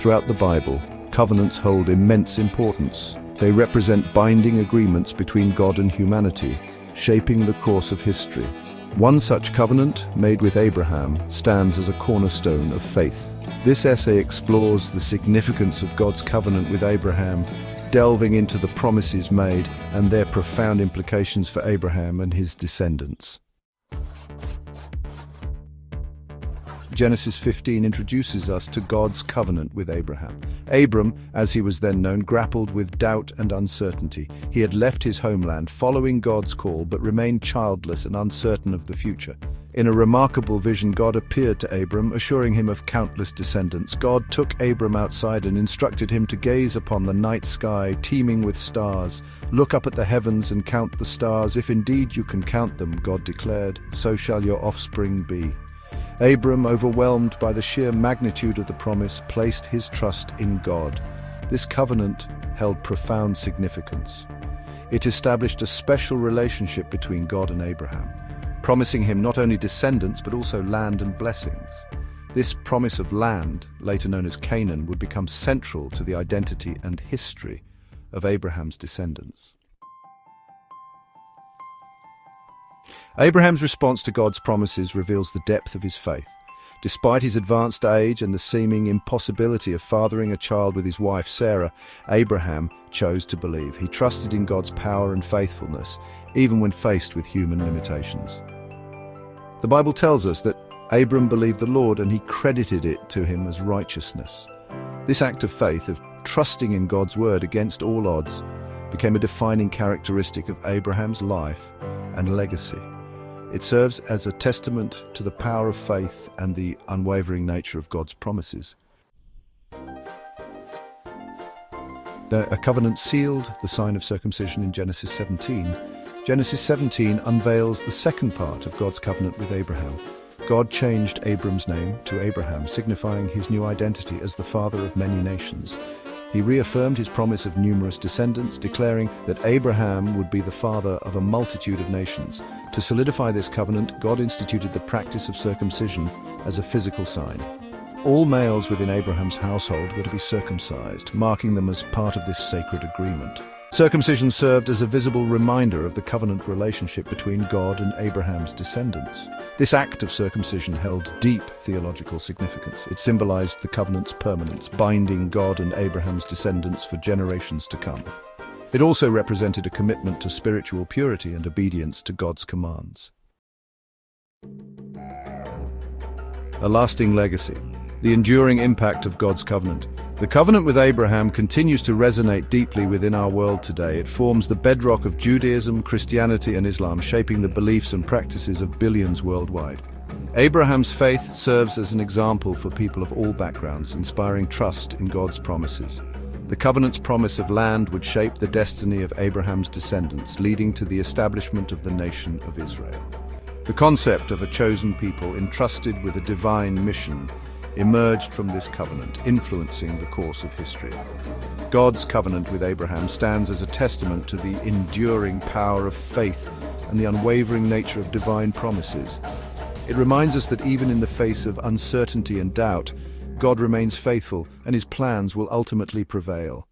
Throughout the Bible, covenants hold immense importance. They represent binding agreements between God and humanity, shaping the course of history. One such covenant, made with Abraham, stands as a cornerstone of faith. This essay explores the significance of God's covenant with Abraham, delving into the promises made and their profound implications for Abraham and his descendants. Genesis 15 introduces us to God's covenant with Abraham. Abram, as he was then known, grappled with doubt and uncertainty. He had left his homeland, following God's call, but remained childless and uncertain of the future. In a remarkable vision, God appeared to Abram, assuring him of countless descendants. God took Abram outside and instructed him to gaze upon the night sky, teeming with stars. Look up at the heavens and count the stars. If indeed you can count them, God declared, so shall your offspring be. Abram, overwhelmed by the sheer magnitude of the promise, placed his trust in God. This covenant held profound significance. It established a special relationship between God and Abraham, promising him not only descendants but also land and blessings. This promise of land, later known as Canaan, would become central to the identity and history of Abraham's descendants. Abraham's response to God's promises reveals the depth of his faith. Despite his advanced age and the seeming impossibility of fathering a child with his wife Sarah, Abraham chose to believe. He trusted in God's power and faithfulness, even when faced with human limitations. The Bible tells us that Abram believed the Lord and he credited it to him as righteousness. This act of faith, of trusting in God's word against all odds, became a defining characteristic of Abraham's life and legacy. It serves as a testament to the power of faith and the unwavering nature of God's promises. A covenant sealed, the sign of circumcision in Genesis 17. Genesis 17 unveils the second part of God's covenant with Abraham. God changed Abram's name to Abraham, signifying his new identity as the father of many nations. He reaffirmed his promise of numerous descendants, declaring that Abraham would be the father of a multitude of nations. To solidify this covenant, God instituted the practice of circumcision as a physical sign. All males within Abraham's household were to be circumcised, marking them as part of this sacred agreement. Circumcision served as a visible reminder of the covenant relationship between God and Abraham's descendants. This act of circumcision held deep theological significance. It symbolized the covenant's permanence, binding God and Abraham's descendants for generations to come. It also represented a commitment to spiritual purity and obedience to God's commands. A lasting legacy. The enduring impact of God's covenant. The covenant with Abraham continues to resonate deeply within our world today. It forms the bedrock of Judaism, Christianity, and Islam, shaping the beliefs and practices of billions worldwide. Abraham's faith serves as an example for people of all backgrounds, inspiring trust in God's promises. The covenant's promise of land would shape the destiny of Abraham's descendants, leading to the establishment of the nation of Israel. The concept of a chosen people entrusted with a divine mission emerged from this covenant, influencing the course of history. God's covenant with Abraham stands as a testament to the enduring power of faith and the unwavering nature of divine promises. It reminds us that even in the face of uncertainty and doubt, God remains faithful and his plans will ultimately prevail.